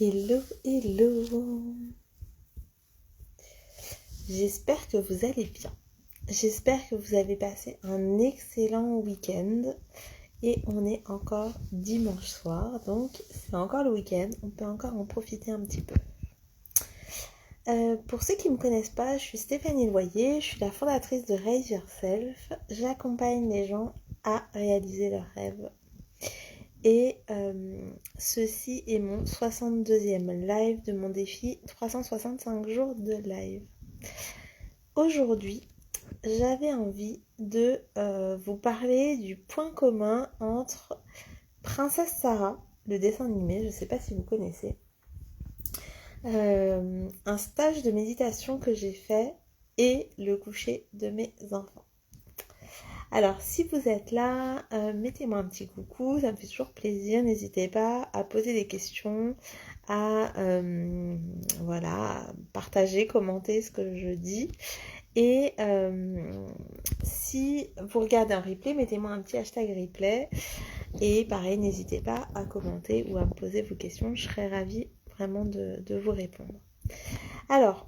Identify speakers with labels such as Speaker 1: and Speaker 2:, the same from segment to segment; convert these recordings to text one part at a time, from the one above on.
Speaker 1: Hello, hello. J'espère que vous allez bien. J'espère que vous avez passé un excellent week-end. Et on est encore dimanche soir, donc c'est encore le week-end. On peut encore en profiter un petit peu. Pour ceux qui ne me connaissent pas, je suis Stéphanie Loyer. Je suis la fondatrice de Raise Yourself. J'accompagne les gens à réaliser leurs rêves. Et ceci est mon 62e live de mon défi 365 jours de live. Aujourd'hui, j'avais envie de vous parler du point commun entre Princesse Sarah, le dessin animé, je ne sais pas si vous connaissez, un stage de méditation que j'ai fait et le coucher de mes enfants. Alors, si vous êtes là, mettez-moi un petit coucou, ça me fait toujours plaisir. N'hésitez pas à poser des questions, à partager, commenter ce que je dis. Et si vous regardez un replay, mettez-moi un petit hashtag replay. Et pareil, n'hésitez pas à commenter ou à me poser vos questions. Je serais ravie vraiment de vous répondre. Alors,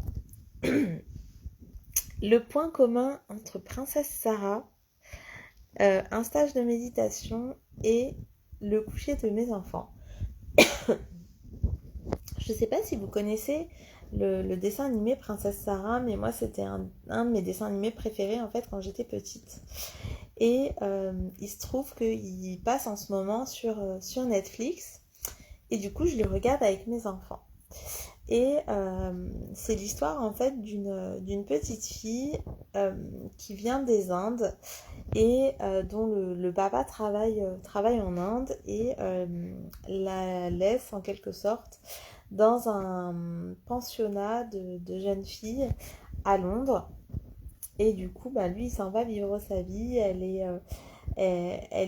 Speaker 1: le point commun entre Princesse Sarah, un stage de méditation et le coucher de mes enfants. Je ne sais pas si vous connaissez le dessin animé Princesse Sarah, mais moi c'était un de mes dessins animés préférés en fait quand j'étais petite. Et il se trouve qu'il passe en ce moment sur Netflix et du coup je le regarde avec mes enfants. Et c'est l'histoire en fait d'une petite fille qui vient des Indes et dont le papa travaille en Inde et la laisse en quelque sorte dans un pensionnat de jeunes filles à Londres. Et du coup, lui, il s'en va vivre sa vie. Elle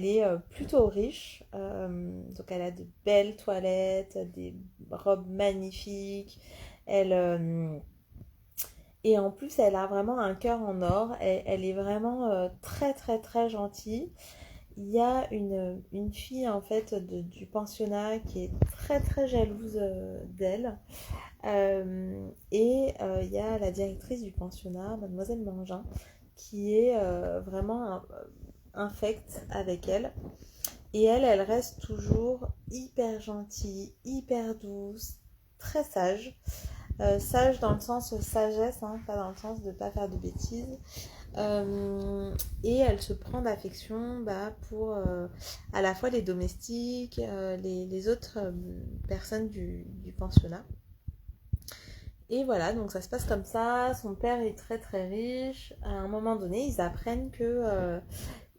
Speaker 1: est plutôt riche. Donc, elle a de belles toilettes, des robes magnifiques. Et en plus, elle a vraiment un cœur en or. Elle est vraiment très, très, très gentille. Il y a une fille, en fait, du pensionnat qui est très, très jalouse d'elle. Et il y a la directrice du pensionnat, Mademoiselle Mangin, qui est vraiment infecte avec elle. Et elle reste toujours hyper gentille, hyper douce, très sage. Sage dans le sens sagesse, hein, pas dans le sens de ne pas faire de bêtises. Et elle se prend d'affection pour à la fois les domestiques, les autres personnes du pensionnat. Et voilà, donc ça se passe comme ça. Son père est très très riche. À un moment donné, ils apprennent que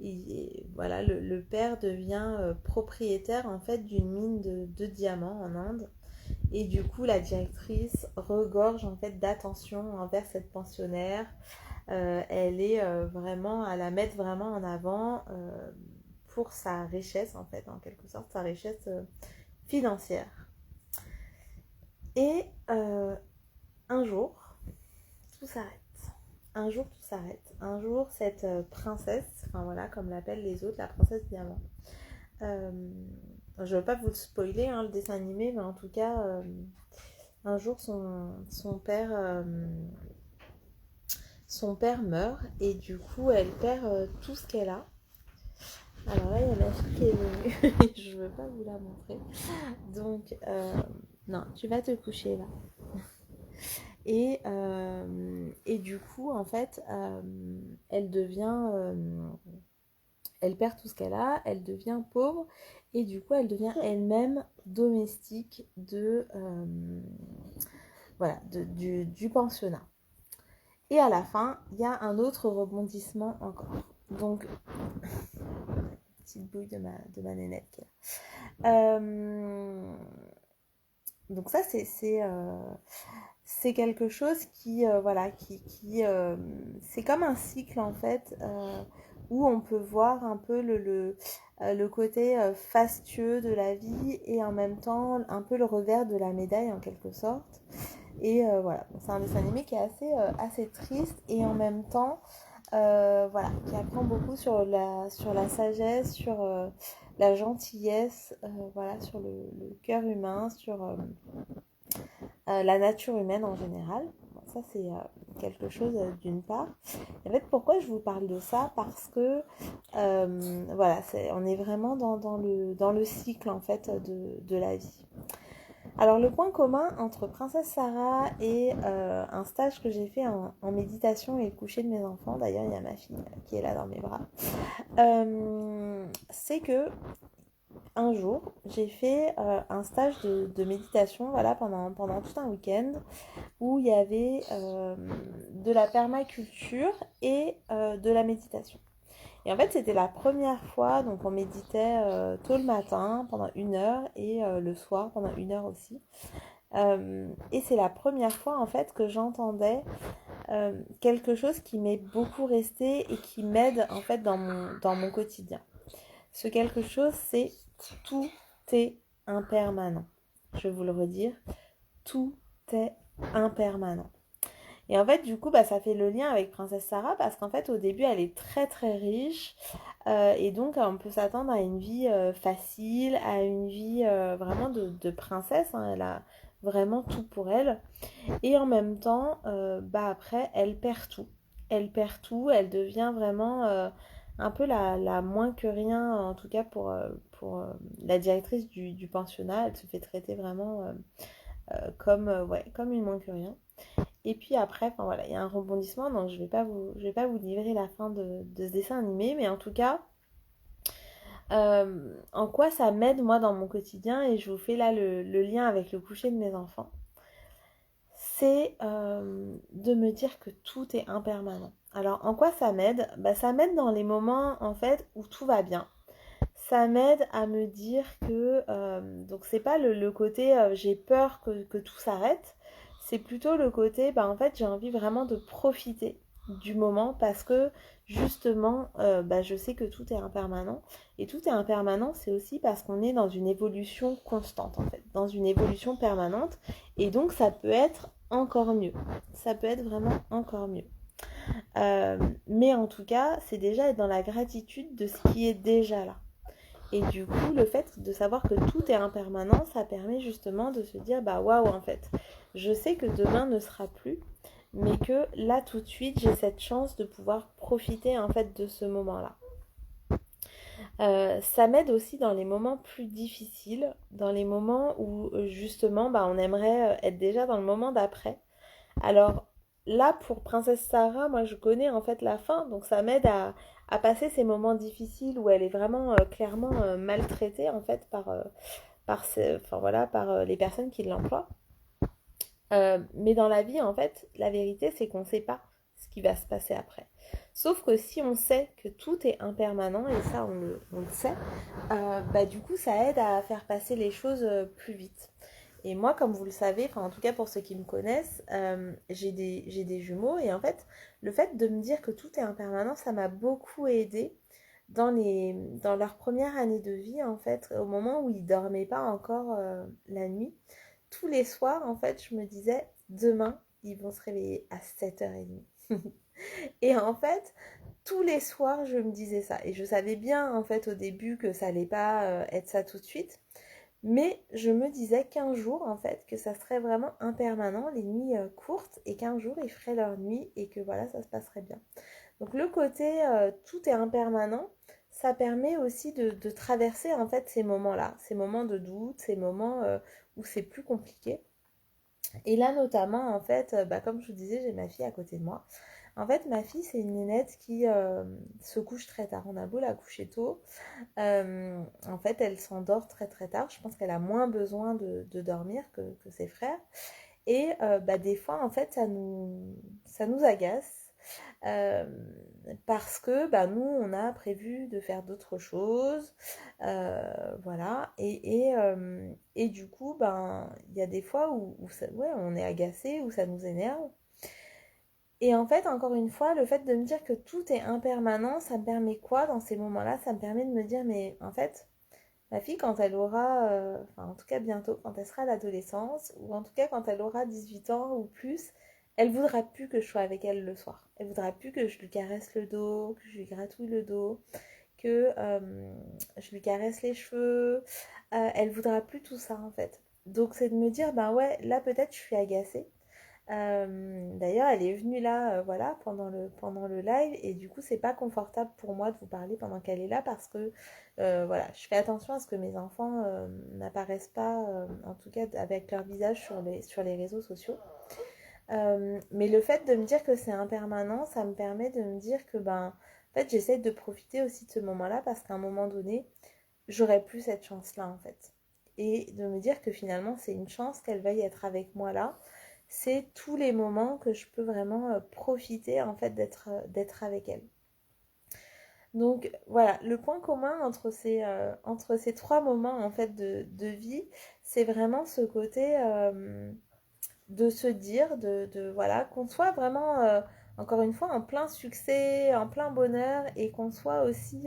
Speaker 1: le père devient propriétaire en fait d'une mine de diamants en Inde. Et du coup, la directrice regorge en fait d'attention envers cette pensionnaire. Elle est à la mettre vraiment en avant pour sa richesse en fait, en quelque sorte, sa richesse financière. Et un jour, tout s'arrête. Un jour, tout s'arrête. Un jour, cette princesse, comme l'appellent les autres, la princesse Diamant. Je ne veux pas vous le spoiler, le dessin animé, mais en tout cas, un jour, son père meurt et du coup, elle perd tout ce qu'elle a. Alors là, il y a ma fille qui est venue. Je ne veux pas vous la montrer. Donc, non, tu vas te coucher là. Et du coup, en fait, elle perd tout ce qu'elle a, elle devient pauvre et du coup, elle devient elle-même domestique du pensionnat. Et à la fin, il y a un autre rebondissement encore. Donc, petite bouille de ma nénette. Donc ça, c'est quelque chose qui c'est comme un cycle en fait où on peut voir un peu le côté fastueux de la vie et en même temps un peu le revers de la médaille en quelque sorte. Et c'est un dessin animé qui est assez triste et en même temps qui apprend beaucoup sur la sagesse, sur la gentillesse, voilà, sur le cœur humain, sur la nature humaine en général. Bon, ça, c'est quelque chose d'une part. En fait, pourquoi je vous parle de ça? Parce que, voilà, on est vraiment dans le cycle, en fait, de la vie. Alors, le point commun entre Princesse Sarah et un stage que j'ai fait en méditation et le coucher de mes enfants, d'ailleurs, il y a ma fille qui est là dans mes bras, c'est que un jour, j'ai fait un stage de méditation, voilà, pendant tout un week-end, où il y avait de la permaculture et de la méditation. Et en fait, c'était la première fois, donc on méditait tôt le matin pendant 1 heure et le soir pendant 1 heure aussi. Et c'est la première fois en fait que j'entendais quelque chose qui m'est beaucoup resté et qui m'aide en fait dans mon quotidien. Ce quelque chose, c'est tout est impermanent. Je vais vous le redire, tout est impermanent. Et en fait, du coup, bah, ça fait le lien avec Princesse Sarah parce qu'en fait, au début, elle est très très riche et donc on peut s'attendre à une vie facile, à une vie vraiment de princesse. Hein. Elle a vraiment tout pour elle. Et en même temps, bah après, elle perd tout. Elle perd tout, elle devient vraiment un peu la moins que rien, en tout cas pour la directrice du pensionnat. Elle se fait traiter vraiment comme, ouais, comme une moins que rien. Et puis après, enfin voilà, il y a un rebondissement, donc je vais pas vous livrer la fin de ce dessin animé, mais en tout cas, en quoi ça m'aide moi dans mon quotidien, et je vous fais là le lien avec le coucher de mes enfants, c'est de me dire que tout est impermanent. Alors en quoi ça m'aide? Bah, ça m'aide dans les moments en fait où tout va bien. Ça m'aide à me dire que donc c'est pas le côté j'ai peur que tout s'arrête, c'est plutôt le côté bah en fait j'ai envie vraiment de profiter du moment parce que justement bah, je sais que tout est impermanent et tout est impermanent, c'est aussi parce qu'on est dans une évolution constante en fait, dans une évolution permanente, et donc ça peut être encore mieux, ça peut être vraiment encore mieux. Mais en tout cas c'est déjà être dans la gratitude de ce qui est déjà là. Et du coup, le fait de savoir que tout est impermanent, ça permet justement de se dire, bah waouh, en fait, je sais que demain ne sera plus, mais que là, tout de suite, j'ai cette chance de pouvoir profiter en fait de ce moment-là. Ça m'aide aussi dans les moments plus difficiles, dans les moments où justement, bah, on aimerait être déjà dans le moment d'après. Alors là, pour Princesse Sarah, moi je connais en fait la fin, donc ça m'aide à passer ces moments difficiles où elle est vraiment clairement maltraitée en fait enfin, voilà, par les personnes qui l'emploient. Mais dans la vie, en fait, la vérité c'est qu'on ne sait pas ce qui va se passer après. Sauf que si on sait que tout est impermanent, et ça on le sait, bah, du coup ça aide à faire passer les choses plus vite. Et moi, comme vous le savez, enfin en tout cas pour ceux qui me connaissent, j'ai des jumeaux, et en fait, le fait de me dire que tout est impermanent, ça m'a beaucoup aidé dans leur première année de vie, en fait, au moment où ils dormaient pas encore la nuit. Tous les soirs, en fait, je me disais, demain, ils vont se réveiller à 7h30. Et en fait, tous les soirs, je me disais ça. Et je savais bien, en fait, au début, que ça allait pas être ça tout de suite. Mais je me disais qu'un jour, en fait, que ça serait vraiment impermanent, les nuits courtes, et qu'un jour, ils feraient leur nuit, et que voilà, ça se passerait bien. Donc le côté tout est impermanent, ça permet aussi de traverser, en fait, ces moments-là, ces moments de doute, ces moments où c'est plus compliqué. Et là, notamment, en fait, bah, comme je vous disais, j'ai ma fille à côté de moi. En fait, ma fille, c'est une nénette qui se couche très tard. On a beau la coucher tôt. En fait, elle s'endort très très tard. Je pense qu'elle a moins besoin de dormir que ses frères. Et bah, des fois, en fait, ça nous agace. euh, Parce que bah, nous, on a prévu de faire d'autres choses. Voilà. Et du coup, ben, il y a des fois où ça, ouais, on est agacé, où ça nous énerve. Et en fait, encore une fois, le fait de me dire que tout est impermanent, ça me permet quoi dans ces moments-là? Ça me permet de me dire, mais en fait, ma fille, quand elle aura, enfin en tout cas bientôt, quand elle sera à l'adolescence, ou en tout cas quand elle aura 18 ans ou plus, elle voudra plus que je sois avec elle le soir. Elle voudra plus que je lui caresse le dos, que je lui gratouille le dos, que je lui caresse les cheveux, elle voudra plus tout ça en fait. Donc c'est de me dire, ben ouais, là peut-être je suis agacée. D'ailleurs, elle est venue là, voilà, pendant le live, et du coup, c'est pas confortable pour moi de vous parler pendant qu'elle est là parce que, voilà, je fais attention à ce que mes enfants n'apparaissent pas, en tout cas avec leur visage sur les réseaux sociaux. Mais le fait de me dire que c'est impermanent, ça me permet de me dire que, ben, en fait, j'essaie de profiter aussi de ce moment-là parce qu'à un moment donné, j'aurais plus cette chance-là, en fait. Et de me dire que finalement, c'est une chance qu'elle veuille être avec moi là. C'est tous les moments que je peux vraiment profiter, en fait, d'être avec elle. Donc voilà, le point commun entre ces trois moments en fait de vie, c'est vraiment ce côté de se dire, voilà, qu'on soit vraiment, encore une fois, en plein succès, en plein bonheur, et qu'on soit aussi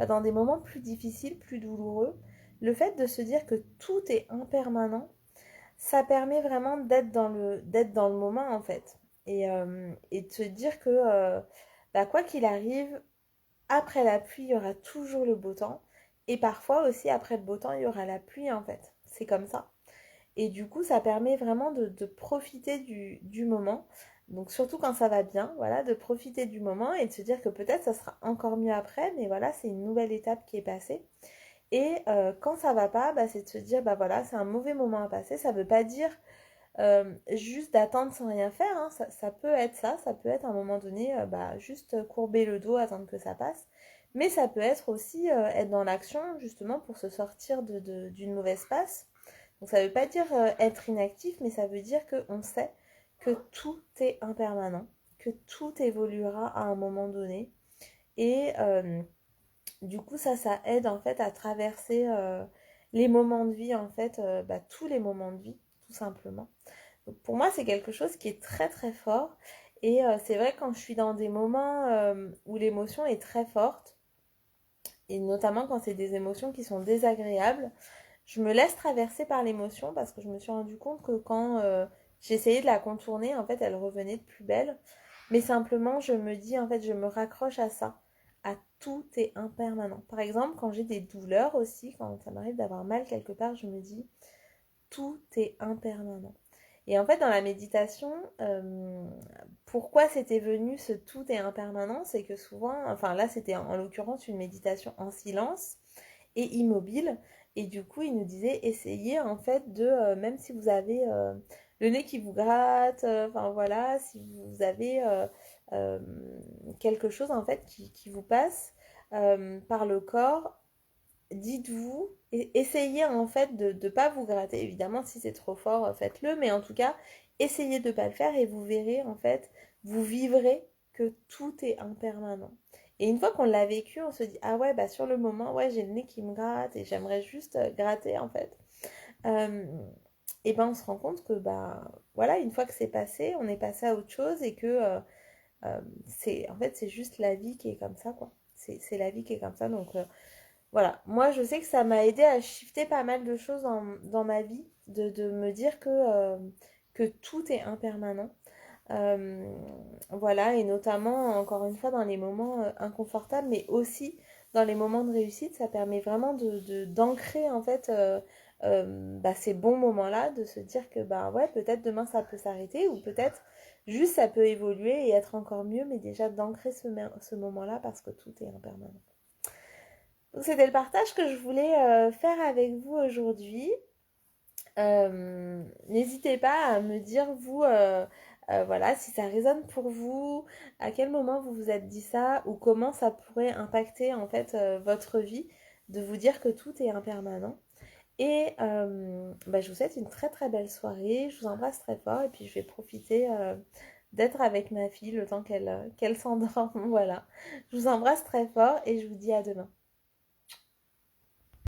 Speaker 1: dans des moments plus difficiles, plus douloureux. Le fait de se dire que tout est impermanent, ça permet vraiment d'être dans le moment, en fait. Et de se dire que, bah, quoi qu'il arrive, après la pluie, il y aura toujours le beau temps. Et parfois aussi, après le beau temps, il y aura la pluie, en fait. C'est comme ça. Et du coup, ça permet vraiment de profiter du moment. Donc surtout quand ça va bien, voilà, de profiter du moment et de se dire que peut-être ça sera encore mieux après, mais voilà, c'est une nouvelle étape qui est passée. Et quand ça va pas, bah, c'est de se dire, bah voilà, c'est un mauvais moment à passer. Ça veut pas dire juste d'attendre sans rien faire, hein. Ça peut être ça, ça peut être à un moment donné, bah, juste courber le dos, attendre que ça passe. Mais ça peut être aussi être dans l'action justement pour se sortir d'une mauvaise passe. Donc ça ne veut pas dire être inactif, mais ça veut dire qu'on sait que tout est impermanent, que tout évoluera à un moment donné. Et du coup, ça aide en fait à traverser les moments de vie, en fait, bah, tous les moments de vie, tout simplement. Donc pour moi, c'est quelque chose qui est très très fort. Et c'est vrai quand je suis dans des moments où l'émotion est très forte, et notamment quand c'est des émotions qui sont désagréables, je me laisse traverser par l'émotion parce que je me suis rendu compte que quand j'essayais de la contourner, en fait, elle revenait de plus belle. Mais simplement, je me dis, en fait, je me raccroche à ça, à tout est impermanent. Par exemple, quand j'ai des douleurs aussi, quand ça m'arrive d'avoir mal quelque part, je me dis, tout est impermanent. Et en fait, dans la méditation, pourquoi c'était venu ce tout est impermanent, c'est que souvent, enfin là, c'était en l'occurrence une méditation en silence et immobile. Et du coup, il nous disait, essayez en fait de, même si vous avez le nez qui vous gratte, enfin voilà, si vous avez euh, quelque chose en fait qui vous passe par le corps, dites-vous, essayez en fait de ne pas vous gratter. Évidemment, si c'est trop fort, faites-le, mais en tout cas, essayez de ne pas le faire et vous verrez en fait, vous vivrez que tout est impermanent. Et une fois qu'on l'a vécu, on se dit, ah ouais, bah sur le moment, ouais, j'ai le nez qui me gratte et j'aimerais juste gratter en fait. Euh, et ben on se rend compte que bah voilà, une fois que c'est passé, on est passé à autre chose et que c'est en fait c'est juste la vie qui est comme ça quoi. C'est la vie qui est comme ça. Donc voilà, moi je sais que ça m'a aidé à shifter pas mal de choses dans ma vie, de me dire que tout est impermanent. Euh, voilà, et notamment, encore une fois, dans les moments inconfortables, mais aussi dans les moments de réussite, ça permet vraiment d'ancrer en fait bah, ces bons moments-là, de se dire que bah ouais, peut-être demain ça peut s'arrêter, ou peut-être juste ça peut évoluer et être encore mieux, mais déjà d'ancrer ce moment-là parce que tout est impermanent. Donc c'était le partage que je voulais faire avec vous aujourd'hui. N'hésitez pas à me dire, vous, voilà, si ça résonne pour vous, à quel moment vous vous êtes dit ça, ou comment ça pourrait impacter en fait votre vie, de vous dire que tout est impermanent. Et bah, je vous souhaite une très très belle soirée, je vous embrasse très fort, et puis je vais profiter d'être avec ma fille le temps qu'elle s'endorme. Voilà, je vous embrasse très fort et je vous dis à demain.